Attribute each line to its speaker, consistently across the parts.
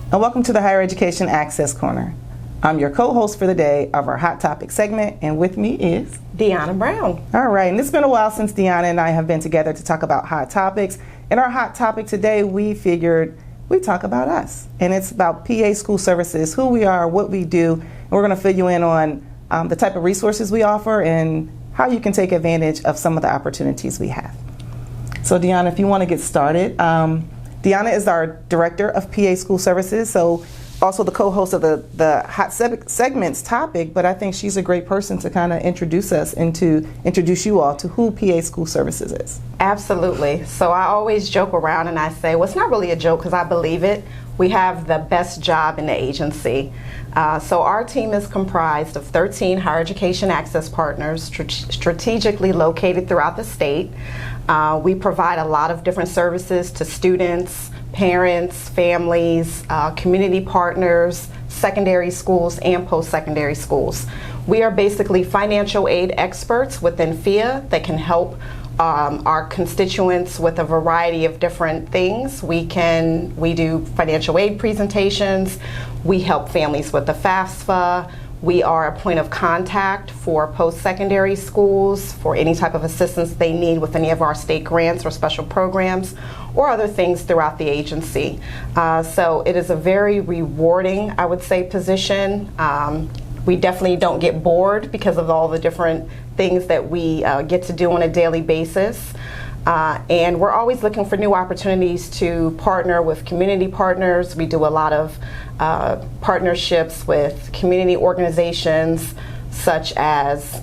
Speaker 1: and welcome to the Higher Education Access Corner. I'm your co-host for the day of our Hot Topic segment, and with me is
Speaker 2: Deanna Brown.
Speaker 1: All right, and it's been a while since Deanna and I have been together to talk about hot topics. In our hot topic today, we figured we'd talk about us, and it's about PA School Services, who we are, what we do, and we're going to fill you in on the type of resources we offer and how you can take advantage of some of the opportunities we have. So Deanna, if you want to get started, Deanna is our Director of PA School Services, so also the co-host of the Hot Segments topic, but I think she's a great person to kind of introduce you all to who PA School Services is.
Speaker 2: Absolutely. So I always joke around and I say, well, it's not really a joke because I believe it. We have the best job in the agency. So our team is comprised of 13 higher education access partners strategically located throughout the state. We provide a lot of different services to students, parents, families, community partners, secondary schools, and post-secondary schools. We are basically financial aid experts within PHEAA that can help our constituents with a variety of different things. We do financial aid presentations. We help families with the FAFSA. We are a point of contact for post-secondary schools for any type of assistance they need with any of our state grants or special programs or other things throughout the agency. So it is a very rewarding, I would say, position. We definitely don't get bored because of all the different things that we get to do on a daily basis. And we're always looking for new opportunities to partner with community partners. We do a lot of partnerships with community organizations such as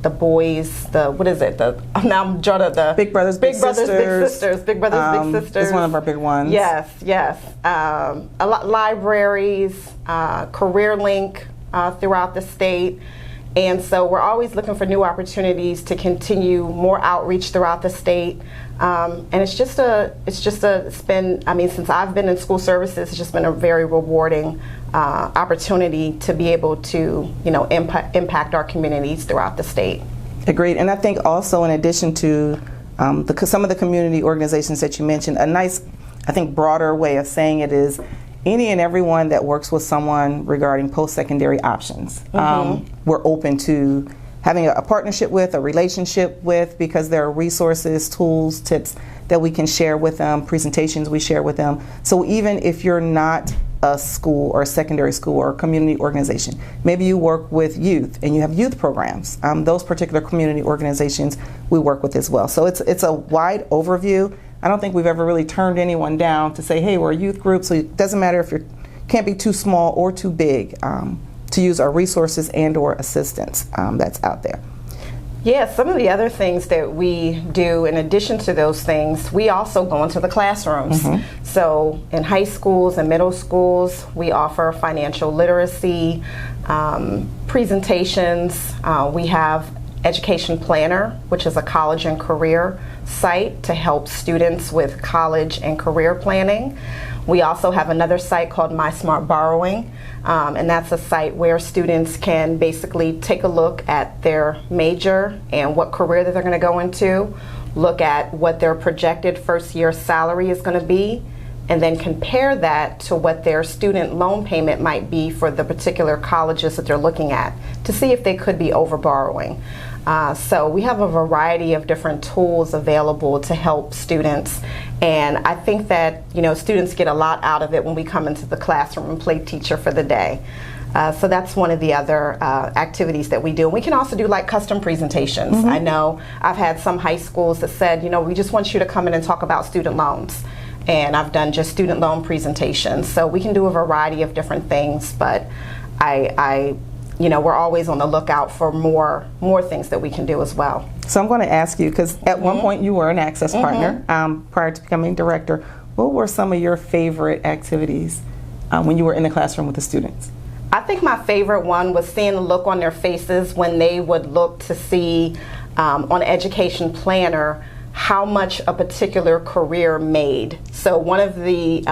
Speaker 2: the boys, now I'm drawing up the
Speaker 1: Big Brothers, Big Sisters.
Speaker 2: Big Brothers, Big Sisters.
Speaker 1: Is one of our big ones.
Speaker 2: Yes. Libraries, Career Link throughout the state. And so we're always looking for new opportunities to continue more outreach throughout the state. And since I've been in school services, it's just been a very rewarding opportunity to be able to, impact our communities throughout the state.
Speaker 1: Agreed. And I think also in addition to some of the community organizations that you mentioned, a nice, I think, broader way of saying it is any and everyone that works with someone regarding post-secondary options. We're open to having a partnership with, a relationship with, because there are resources, tools, tips that we can share with them, presentations we share with them. So even if you're not a school or a secondary school or a community organization, maybe you work with youth and you have youth programs, those particular community organizations we work with as well. So it's a wide overview. I don't think we've ever really turned anyone down to say, hey, we're a youth group, so it doesn't matter if you can't be too small or too big to use our resources and or assistance that's out there.
Speaker 2: Yeah, some of the other things that we do in addition to those things, we also go into the classrooms. So in high schools and middle schools, we offer financial literacy presentations. We have Education Planner, which is a college and career site to help students with college and career planning. We also have another site called My Smart Borrowing, and that's a site where students can basically take a look at their major and what career that they're going to go into, look at what their projected first year salary is going to be, and then compare that to what their student loan payment might be for the particular colleges that they're looking at to see if they could be over borrowing. So we have a variety of different tools available to help students, and I think that students get a lot out of it when we come into the classroom and play teacher for the day. So that's one of the other activities that we do. And we can also do like custom presentations. I know I've had some high schools that said, we just want you to come in and talk about student loans. And I've done just student loan presentations. So we can do a variety of different things, but we're always on the lookout for more things that we can do as well.
Speaker 1: So I'm going to ask you, because at one point you were an access partner prior to becoming director. What were some of your favorite activities when you were in the classroom with the students?
Speaker 2: I think my favorite one was seeing the look on their faces when they would look to see on Education Planner how much a particular career made. So one of the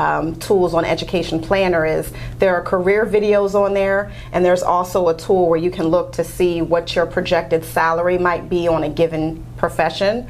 Speaker 2: tools on Education Planner is there are career videos on there, and there's also a tool where you can look to see what your projected salary might be on a given profession.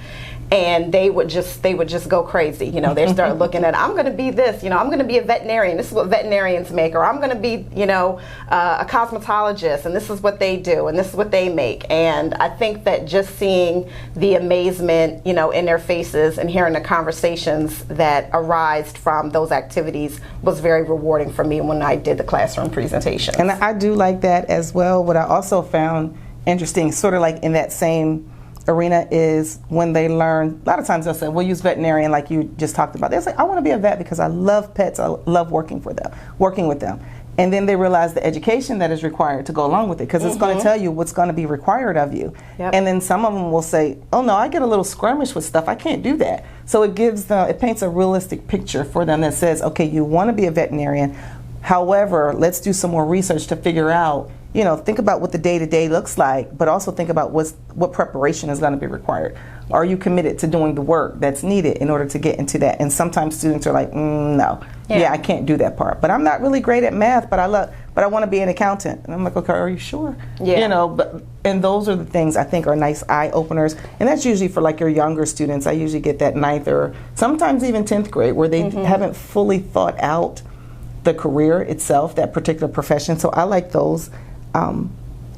Speaker 2: and they would just go crazy. You know, they start looking at, I'm going to be this, you know, I'm going to be a veterinarian. This is what veterinarians make, or I'm going to be, you know, a cosmetologist, and this is what they do, and this is what they make. And I think that just seeing the amazement, you know, in their faces and hearing the conversations that arise from those activities was very rewarding for me when I did the classroom presentation.
Speaker 1: And I do like that as well. What I also found interesting, sort of like in that same arena, is when they learn, a lot of times they'll say, we'll use veterinarian like you just talked about. They'll say, I want to be a vet because I love pets, I love working with them. And then they realize the education that is required to go along with it, because it's going to tell you what's going to be required of you. Yep. And then some of them will say, oh no, I get a little skirmish with stuff, I can't do that. So it paints a realistic picture for them that says, okay, you want to be a veterinarian, however, let's do some more research to figure out, you know, think about what the day-to-day looks like, but also think about what preparation is going to be required. Are you committed to doing the work that's needed in order to get into that? And sometimes students are like, no, I can't do that part. But I'm not really great at math, but I want to be an accountant. And I'm like, okay, are you sure? Yeah. You know, and those are the things I think are nice eye openers. And that's usually for like your younger students. I usually get that 9th or sometimes even 10th grade where they haven't fully thought out the career itself, that particular profession. So I like those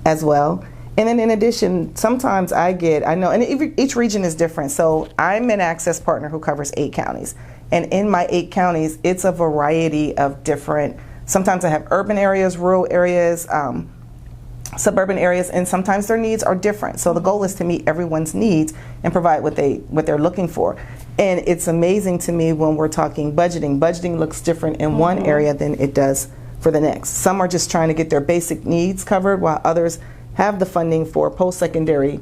Speaker 1: as well. And then in addition, sometimes I know, and each region is different. So I'm an access partner who covers 8 counties. And in my 8 counties, it's a variety of different, sometimes I have urban areas, rural areas, suburban areas, and sometimes their needs are different. So the goal is to meet everyone's needs and provide what they're looking for. And it's amazing to me when we're talking budgeting. Budgeting looks different in one area than it does for the next. Some are just trying to get their basic needs covered, while others have the funding for post-secondary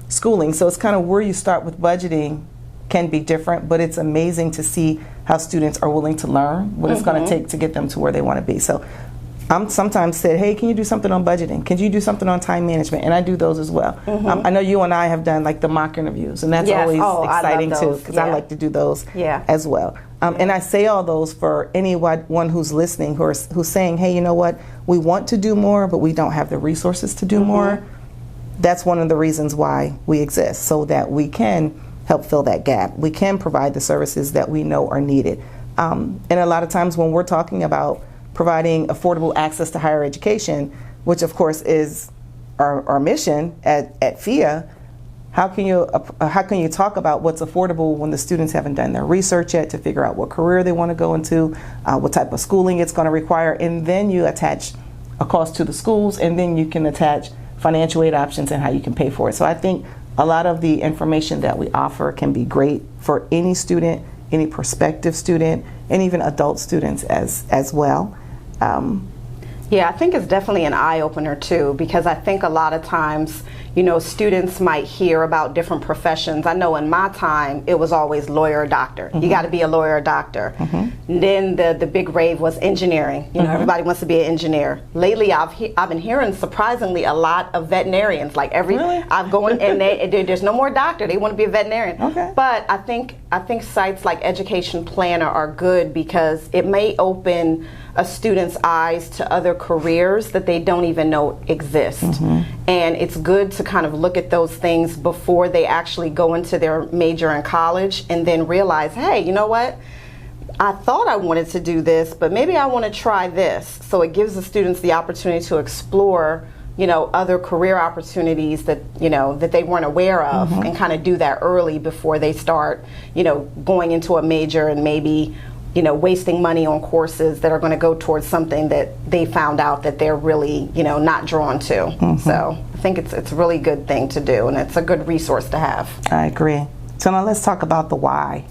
Speaker 1: schooling. So it's kind of where you start with budgeting can be different, but it's amazing to see how students are willing to learn what it's going to take to get them to where they want to be. So I'm sometimes said, hey, can you do something on budgeting? Can you do something on time management? And I do those as well. I know you and I have done like the mock interviews, and that's always exciting too, because I like to do those as well. And I say all those for anyone who's listening, who's saying, hey, you know what, we want to do more, but we don't have the resources to do more. That's one of the reasons why we exist, so that we can help fill that gap. We can provide the services that we know are needed. And a lot of times when we're talking about providing affordable access to higher education, which of course is our mission at PHEAA, how can you talk about what's affordable when the students haven't done their research yet to figure out what career they want to go into, what type of schooling it's going to require, and then you attach a cost to the schools, and then you can attach financial aid options and how you can pay for it. So I think a lot of the information that we offer can be great for any student, any prospective student, and even adult students as well.
Speaker 2: Yeah, I think it's definitely an eye-opener too, because I think a lot of times, you know, students might hear about different professions. I know in my time, it was always lawyer or doctor. You got to be a lawyer or doctor. And then the big rave was engineering. You know, everybody wants to be an engineer. Lately, I've been hearing surprisingly a lot of veterinarians. Like I've gone and there's no more doctor. They want to be a veterinarian. But I think sites like Education Planner are good because it may open a student's eyes to other careers that they don't even know exist. And it's good to kind of look at those things before they actually go into their major in college, and then realize, hey, you know what? I thought I wanted to do this, but maybe I want to try this. So it gives the students the opportunity to explore, you know, other career opportunities that, you know, that they weren't aware of, and kind of do that early before they start, you know, going into a major and maybe, you know, wasting money on courses that are going to go towards something that they found out that they're really, you know, not drawn to. So I think it's a really good thing to do, and it's a good resource to have. I agree.
Speaker 1: So now let's talk about the why.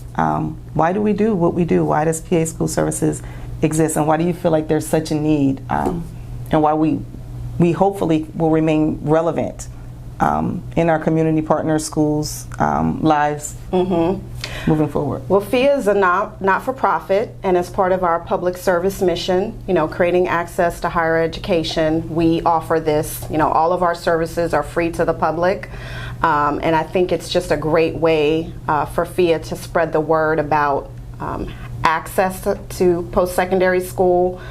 Speaker 1: Why do we do what we do? Why does PA School Services exist, and why do you feel like there's such a need, and why we hopefully will remain relevant in our community partners, schools, lives moving forward?
Speaker 2: Well, PHEAA is a not-for-profit, and as part of our public service mission, you know, creating access to higher education, we offer this. You know, all of our services are free to the public, and I think it's just a great way for PHEAA to spread the word about access to post-secondary school,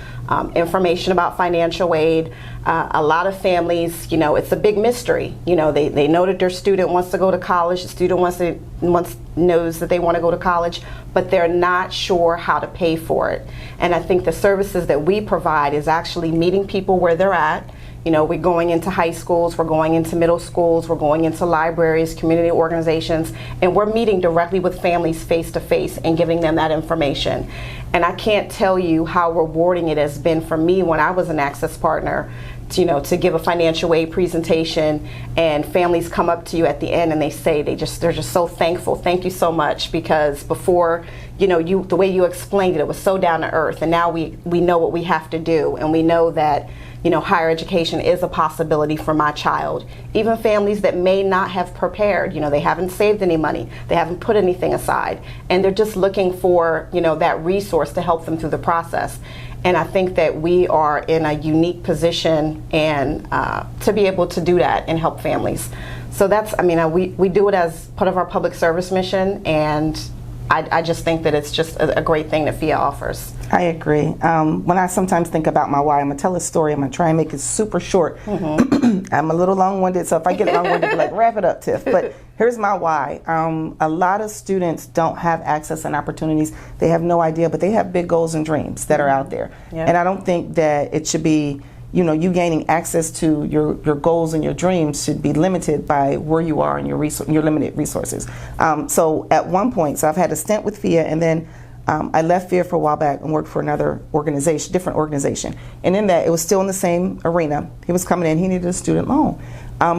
Speaker 2: information about financial aid. A lot of families, it's a big mystery. They know that their student wants to go to college, the student knows that they want to go to college, but they're not sure how to pay for it. And I think the services that we provide is actually meeting people where they're at. We're going into high schools, we're going into middle schools, we're going into libraries, community organizations, and we're meeting directly with families face to face and giving them that information. And I can't tell you how rewarding it has been for me when I was an Access partner to give a financial aid presentation, and families come up to you at the end and they say they're just so thankful. Thank you so much, because before, the way you explained it, it was so down to earth, and now we know what we have to do, and we know that higher education is a possibility for my child. Even families that may not have prepared, they haven't saved any money, they haven't put anything aside, and they're just looking for, that resource to help them through the process. And I think that we are in a unique position and to be able to do that and help families. So we do it as part of our public service mission, and I just think that it's just a great thing that PHEAA offers.
Speaker 1: I agree. When I sometimes think about my why, I'm going to tell a story. I'm going to try and make it super short. Mm-hmm. I'm a little long-winded, so if I get long-winded, wrap it up, Tiff. But here's my why. A lot of students don't have access and opportunities. They have no idea, but they have big goals and dreams that are out there. Yeah. And I don't think that it should be, you gaining access to your goals and your dreams should be limited by where you are and your limited resources. So at one point, I've had a stint with PHEAA, and then I left PHEAA for a while back and worked for another organization, different organization. And in that, it was still in the same arena. He was coming in, he needed a student loan.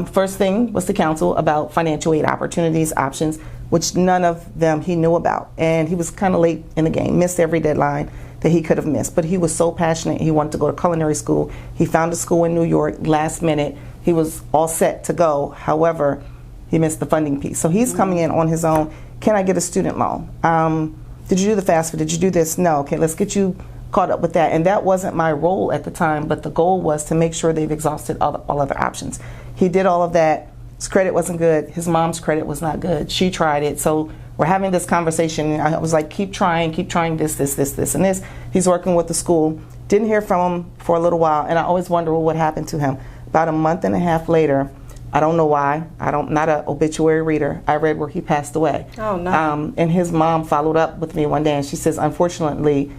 Speaker 1: First thing was to counsel about financial aid opportunities, options, which none of them he knew about. And he was kind of late in the game, missed every deadline that he could have missed. But he was so passionate, he wanted to go to culinary school. He found a school in New York last minute. He was all set to go. However, he missed the funding piece. So he's coming in on his own. Can I get a student loan? Did you do the FAFSA? Did you do this? No. Okay, let's get you caught up with that. And that wasn't my role at the time, but the goal was to make sure they've exhausted all other options. He did all of that. His credit wasn't good. His mom's credit was not good. She tried it. So we're having this conversation, and I was like, keep trying this, and this. He's working with the school. Didn't hear from him for a little while, and I always wonder what happened to him. About a month and a half later, I don't know why, not an obituary reader, I read where he passed away.
Speaker 2: Oh, no.
Speaker 1: And his mom followed up with me one day, and she says, unfortunately,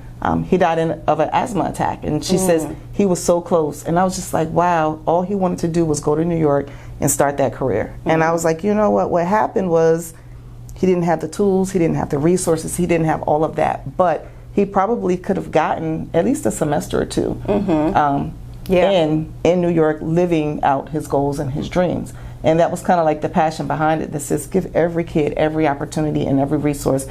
Speaker 1: he died of an asthma attack. And she says he was so close. And I was just like, wow, all he wanted to do was go to New York and start that career. And I was like, you know what happened was he didn't have the tools, he didn't have the resources, he didn't have all of that. But he probably could have gotten at least a semester or two in New York, living out his goals and his dreams. And that was kind of like the passion behind it that says give every kid every opportunity and every resource.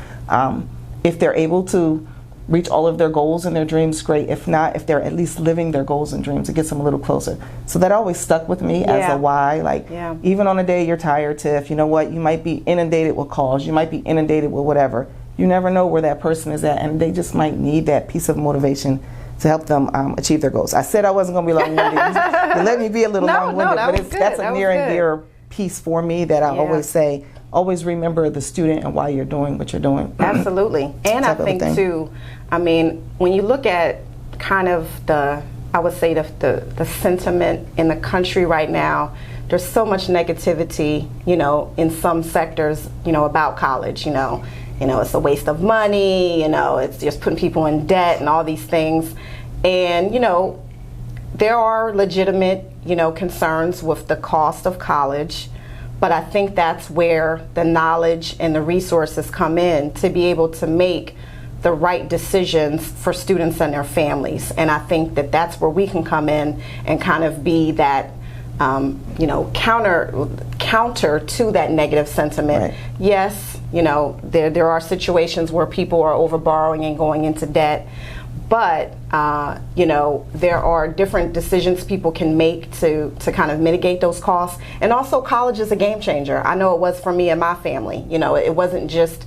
Speaker 1: If they're able to reach all of their goals and their dreams, great. If not, if they're at least living their goals and dreams, it gets them a little closer. So that always stuck with me as a why. Even on a day you're tired, Tiff, you know what, you might be inundated with calls, you might be inundated with whatever. You never know where that person is at, and they just might need that piece of motivation to help them achieve their goals. I said I wasn't going to be long-winded. You let me be a little long-winded, but that's a near and dear piece for me that I always say, always remember the student and why you're doing what you're doing.
Speaker 2: Absolutely. And I think too, when you look at kind of the sentiment in the country right now, there's so much negativity, in some sectors, about college, it's a waste of money, it's just putting people in debt and all these things. And, there are legitimate, concerns with the cost of college. But I think that's where the knowledge and the resources come in to be able to make the right decisions for students and their families. And I think that that's where we can come in and kind of be that, counter to that negative sentiment. Right. Yes, there are situations where people are over borrowing and going into debt. But, there are different decisions people can make to kind of mitigate those costs. And also college is a game changer. I know it was for me and my family. It wasn't just,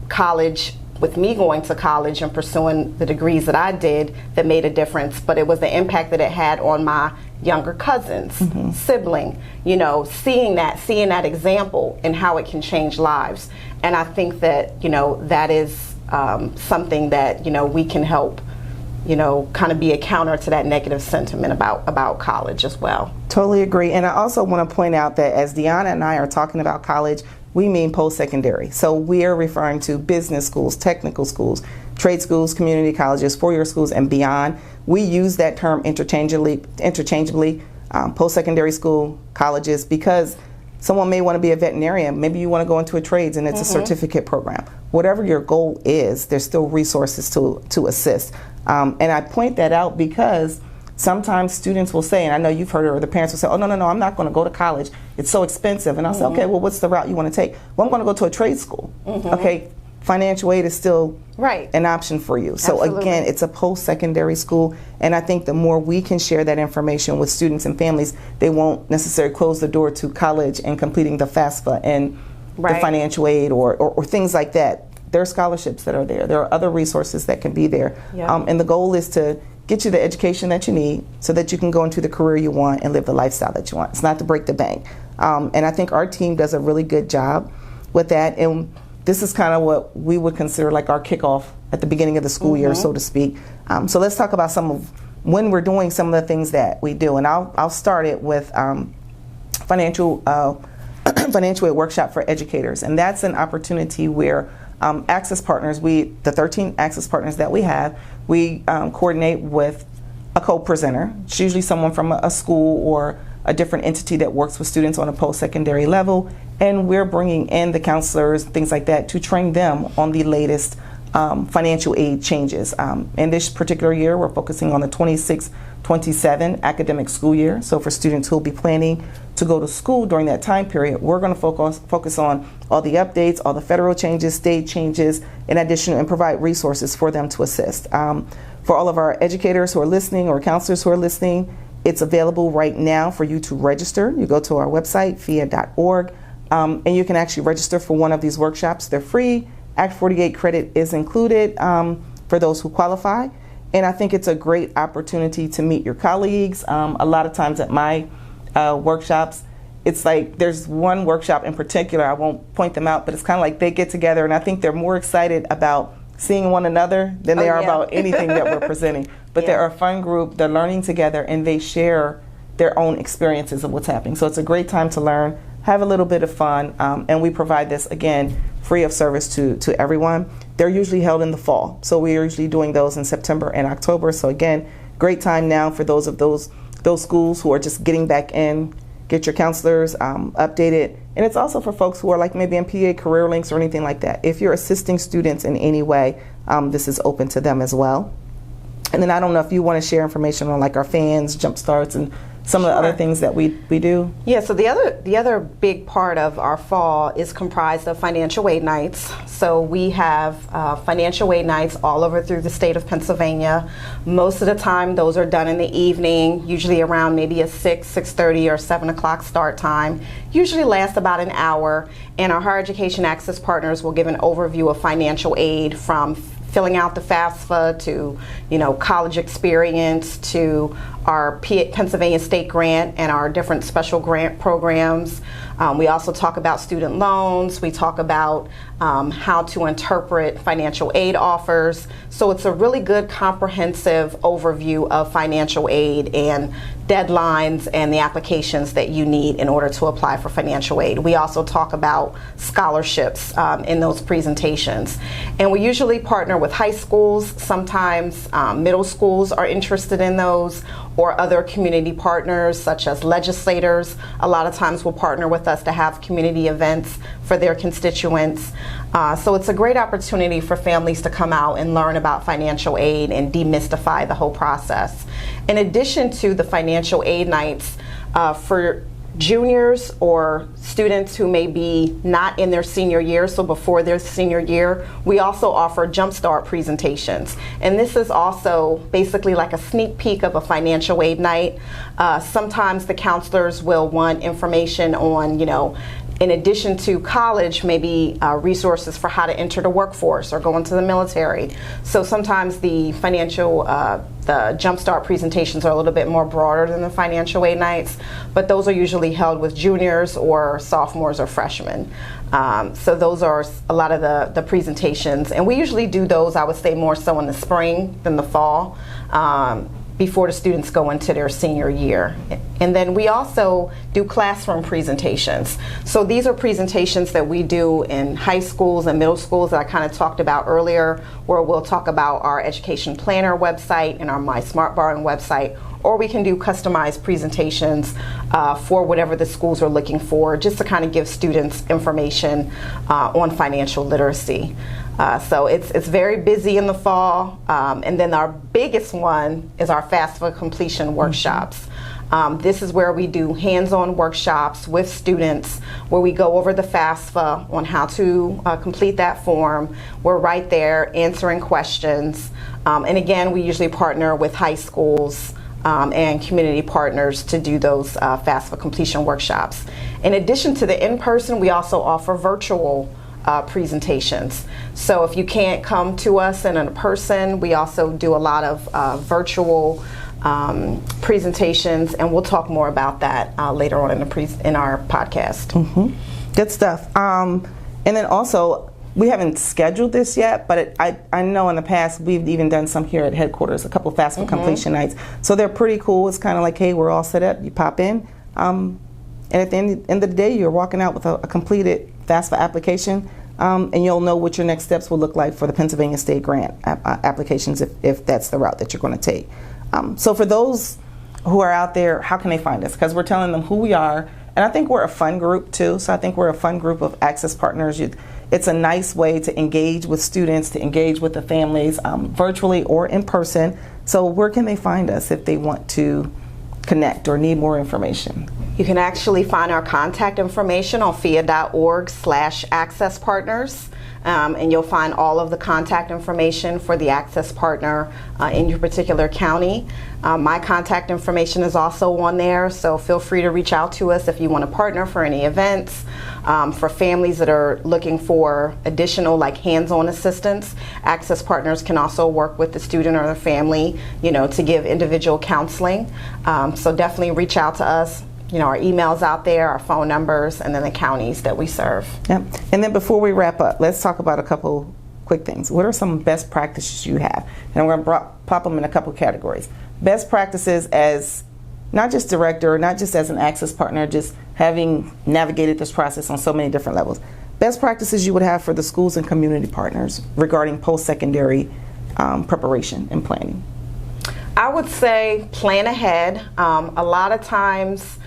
Speaker 2: college with me going to college and pursuing the degrees that I did that made a difference, but it was the impact that it had on my younger cousins, sibling, seeing that example and how it can change lives. And I think that, that is something that, we can help, kind of be a counter to that negative sentiment about college as well.
Speaker 1: Totally agree. And I also want to point out that as Diona and I are talking about college, we mean post-secondary. So we are referring to business schools, technical schools, trade schools, community colleges, four-year schools, and beyond. We use that term interchangeably, post-secondary school, colleges, because someone may want to be a veterinarian. Maybe you want to go into a trades and it's a certificate program. Whatever your goal is, there's still resources to assist. And I point that out because sometimes students will say, and I know you've heard it, or the parents will say, oh, no, I'm not going to go to college. It's so expensive. And I'll say, okay, well, what's the route you want to take? Well, I'm going to go to a trade school. Okay, financial aid is still an option for you. So again, it's a post-secondary school, and I think the more we can share that information with students and families, they won't necessarily close the door to college and completing the FAFSA and the financial aid or things like that. There are scholarships that are there. There are other resources that can be there. And the goal is to get you the education that you need so that you can go into the career you want and live the lifestyle that you want. It's not to break the bank. And I think our team does a really good job with that. And this is kind of what we would consider like our kickoff at the beginning of the school year, so to speak. So let's talk about some of when we're doing some of the things that we do. And I'll start it with financial aid workshop for educators. And that's an opportunity where Access Partners, the 13 Access Partners that we have, we coordinate with a co-presenter. It's usually someone from a school or a different entity that works with students on a post-secondary level, and we're bringing in the counselors, things like that, to train them on the latest financial aid changes. In this particular year, we're focusing on the 26-27 academic school year. So for students who will be planning to go to school during that time period, we're going to focus on all the updates, all the federal changes, state changes, in addition, and provide resources for them to assist. For all of our educators who are listening or counselors who are listening, it's available right now for you to register. You go to our website, PHEAA.org, and you can actually register for one of these workshops. They're free. Act 48 credit is included for those who qualify. And I think it's a great opportunity to meet your colleagues. A lot of times at my workshops, it's like there's one workshop in particular, I won't point them out, but it's kind of like they get together and I think they're more excited about seeing one another than they are about anything that we're presenting. But they're a fun group, they're learning together, and they share their own experiences of what's happening. So it's a great time to learn, have a little bit of fun, and we provide this, again, free of service to everyone. They're usually held in the fall, so we're usually doing those in September and October. So again, great time now for those schools who are just getting back in, get your counselors updated. And it's also for folks who are like maybe in PA Career Links or anything like that. If you're assisting students in any way, this is open to them as well. And then I don't know if you want to share information on like our fans, jump starts, and some of the other things that we do.
Speaker 2: Yeah, so the other big part of our fall is comprised of financial aid nights. So we have financial aid nights all over through the state of Pennsylvania. Most of the time those are done in the evening, usually around maybe a 6:30 or 7 o'clock start time. Usually last about an hour, and our higher education access partners will give an overview of financial aid, from filling out the FAFSA to, college experience, to our Pennsylvania State Grant and our different special grant programs. We also talk about student loans. We talk about how to interpret financial aid offers. So it's a really good comprehensive overview of financial aid and deadlines and the applications that you need in order to apply for financial aid. We also talk about scholarships in those presentations. And we usually partner with high schools. Sometimes middle schools are interested in those, or other community partners such as legislators. A lot of times will partner with us to have community events for their constituents. So it's a great opportunity for families to come out and learn about financial aid and demystify the whole process. In addition to the financial aid nights, for juniors or students who may be not in their senior year, so before their senior year, we also offer Jumpstart presentations. And this is also basically like a sneak peek of a financial aid night. Sometimes the counselors will want information on, In addition to college, maybe resources for how to enter the workforce or go into the military. So sometimes the financial, the Jumpstart presentations are a little bit more broader than the financial aid nights, but those are usually held with juniors or sophomores or freshmen. So those are a lot of the presentations, and we usually do those, I would say, more so in the spring than the fall, before the students go into their senior year. And then we also do classroom presentations. So these are presentations that we do in high schools and middle schools that I kind of talked about earlier, where we'll talk about our education planner website and our My Smart Borrowing website, or we can do customized presentations for whatever the schools are looking for, just to kind of give students information on financial literacy. So it's very busy in the fall, and then our biggest one is our FAFSA completion workshops. This is where we do hands-on workshops with students where we go over the FAFSA on how to complete that form. We're right there answering questions. And again, we usually partner with high schools and community partners to do those FAFSA completion workshops. In addition to the in-person, we also offer virtual presentations. So if you can't come to us in person, we also do a lot of virtual presentations, and we'll talk more about that later on in our podcast.
Speaker 1: Mm-hmm. Good stuff. And then also, we haven't scheduled this yet, but I know in the past we've even done some here at headquarters, a couple of FAFSA completion nights. So they're pretty cool. It's kind of like, hey, we're all set up. You pop in, and at the end of the day, you're walking out with a completed FAFSA application, and you'll know what your next steps will look like for the Pennsylvania State Grant applications if that's the route that you're going to take. So for those who are out there, how can they find us? Because we're telling them who we are, and I think we're a fun group too. So I think we're a fun group of Access partners. It's a nice way to engage with students, to engage with the families, virtually or in person. So where can they find us if they want to connect or need more information?
Speaker 2: You can actually find our contact information on PHEAA.org/Access Partners. And you'll find all of the contact information for the Access Partner in your particular county. My contact information is also on there, so feel free to reach out to us if you want to partner for any events. For families that are looking for additional hands-on assistance, Access Partners can also work with the student or the family, to give individual counseling. So definitely reach out to us. Our email's out there, our phone numbers, and then the counties that we serve. Yep.
Speaker 1: And then before we wrap up, let's talk about a couple quick things. What are some best practices you have? And we're going to pop them in a couple categories. Best practices as not just director, not just as an Access partner, just having navigated this process on so many different levels. Best practices you would have for the schools and community partners regarding post-secondary preparation and planning.
Speaker 2: I would say plan ahead. A lot of times,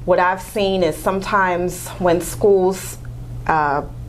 Speaker 2: what I've seen is sometimes when schools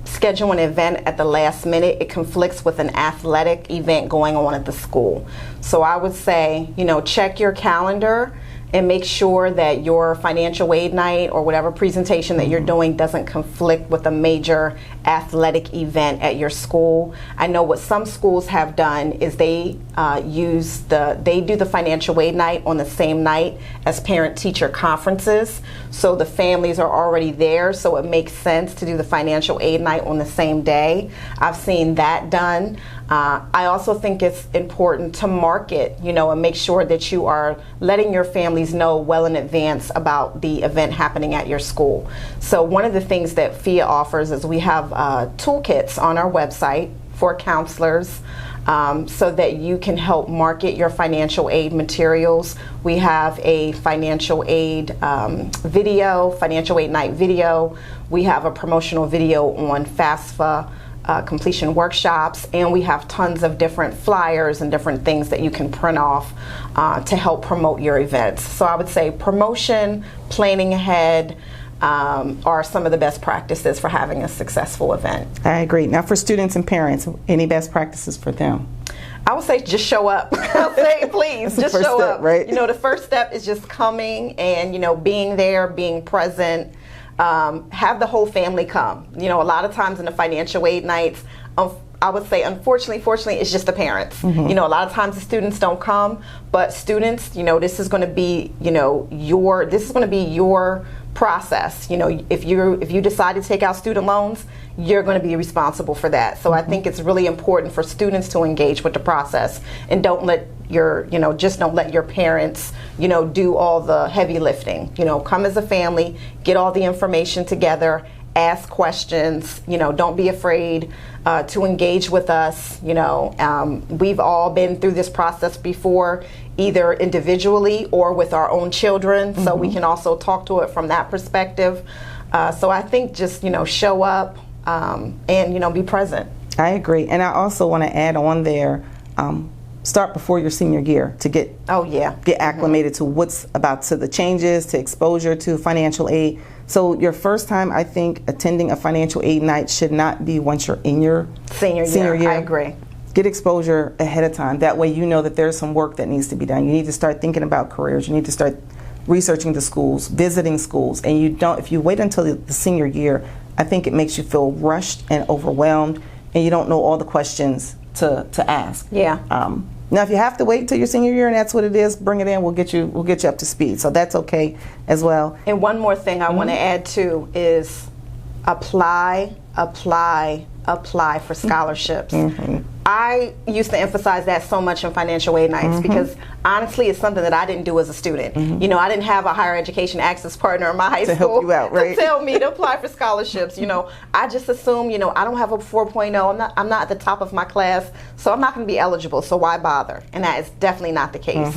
Speaker 2: schedule an event at the last minute, it conflicts with an athletic event going on at the school. So I would say, check your calendar and make sure that your financial aid night or whatever presentation that you're doing doesn't conflict with a major athletic event at your school. I know what some schools have done is they do the financial aid night on the same night as parent-teacher conferences, so the families are already there, so it makes sense to do the financial aid night on the same day. I've seen that done. I also think it's important to market, and make sure that you are letting your families know well in advance about the event happening at your school. So one of the things that PHEAA offers is we have toolkits on our website for counselors so that you can help market your financial aid materials. We have a financial aid video, financial aid night video. We have a promotional video on FAFSA completion workshops, and we have tons of different flyers and different things that you can print off to help promote your events. So I would say promotion, planning ahead are some of the best practices for having a successful event.
Speaker 1: I agree. Now for students and parents, any best practices for them?
Speaker 2: I would say just show up. I'll say please, just show
Speaker 1: step,
Speaker 2: up.
Speaker 1: Right?
Speaker 2: The first step is just coming and being there, being present. Have the whole family come. A lot of times in the financial aid nights, I would say unfortunately, fortunately, it's just the parents. A lot of times the students don't come, but students, this is going to be, your process. If you decide to take out student loans, you're going to be responsible for that. So I think it's really important for students to engage with the process, and don't let your parents, do all the heavy lifting. Come as a family, get all the information together, ask questions, don't be afraid to engage with us. We've all been through this process before, either individually or with our own children, so we can also talk to it from that perspective. So I think just, show up and, be present.
Speaker 1: I agree. And I also want to add on there, start before your senior year to get acclimated to what's to the changes, to exposure to financial aid. So your first time, I think, attending a financial aid night should not be once you're in your senior year.
Speaker 2: I agree.
Speaker 1: Get exposure ahead of time. That way you know that there's some work that needs to be done. You need to start thinking about careers. You need to start researching the schools, visiting schools. And if you wait until the senior year, I think it makes you feel rushed and overwhelmed, and you don't know all the questions to ask.
Speaker 2: Yeah.
Speaker 1: Now, if you have to wait till your senior year and that's what it is, bring it in. We'll get you up to speed. So that's okay as well.
Speaker 2: And one more thing I want to add too is apply for scholarships. I used to emphasize that so much in financial aid nights because honestly, it's something that I didn't do as a student. I didn't have a higher education access partner in my high school
Speaker 1: help you out, right?
Speaker 2: to tell me to apply for scholarships. I just assume, I don't have a 4.0. I'm not at the top of my class, so I'm not going to be eligible. So why bother? And that is definitely not the case.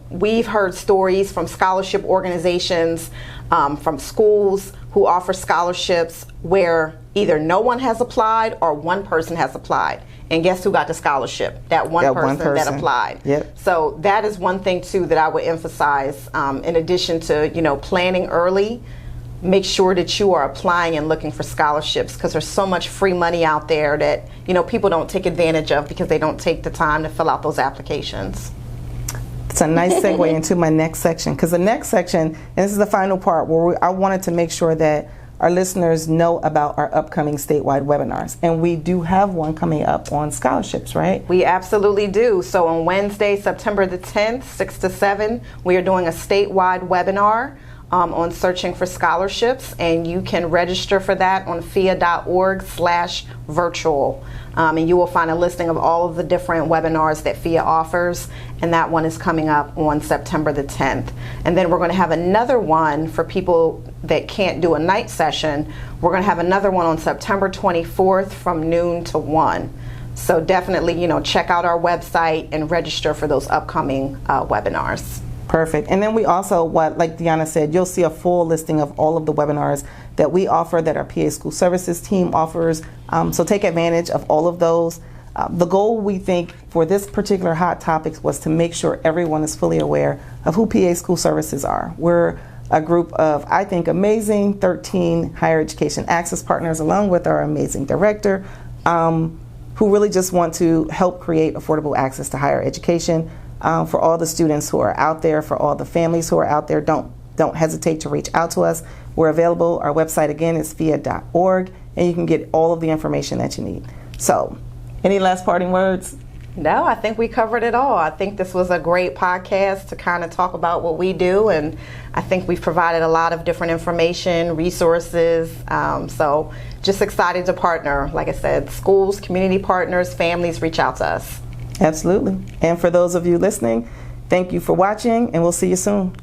Speaker 2: We've heard stories from scholarship organizations, from schools who offer scholarships where either no one has applied or one person has applied. And guess who got the scholarship? That one person that applied.
Speaker 1: Yep.
Speaker 2: So that is one thing too that I would emphasize, in addition to planning early. Make sure that you are applying and looking for scholarships, because there's so much free money out there that people don't take advantage of because they don't take the time to fill out those applications.
Speaker 1: It's a nice segue into my next section, because the next section, and this is the final part, where I wanted to make sure that our listeners know about our upcoming statewide webinars. And we do have one coming up on scholarships, right?
Speaker 2: We absolutely do. So on Wednesday, September the 10th, 6 to 7, we are doing a statewide webinar on searching for scholarships, and you can register for that on PHEAA.org/virtual. And you will find a listing of all of the different webinars that PHEAA offers, and that one is coming up on September the 10th. And then we're going to have another one for people that can't do a night session. We're going to have another one on September 24th from noon to 1. So definitely, check out our website and register for those upcoming webinars.
Speaker 1: Perfect. And then we also, like Diona said, you'll see a full listing of all of the webinars that we offer, that our PA School Services team offers. So take advantage of all of those. The goal, we think, for this particular hot topic was to make sure everyone is fully aware of who PA School Services are. We're a group of, I think, amazing 13 higher education access partners, along with our amazing director, who really just want to help create affordable access to higher education. For all the students who are out there, for all the families who are out there, don't hesitate to reach out to us. We're available. Our website, again, is PHEAA.org, and you can get all of the information that you need. So, any last parting words?
Speaker 2: No, I think we covered it all. I think this was a great podcast to kind of talk about what we do, and I think we've provided a lot of different information, resources. So just excited to partner. Like I said, schools, community partners, families, reach out to us.
Speaker 1: Absolutely. And for those of you listening, thank you for watching, and we'll see you soon.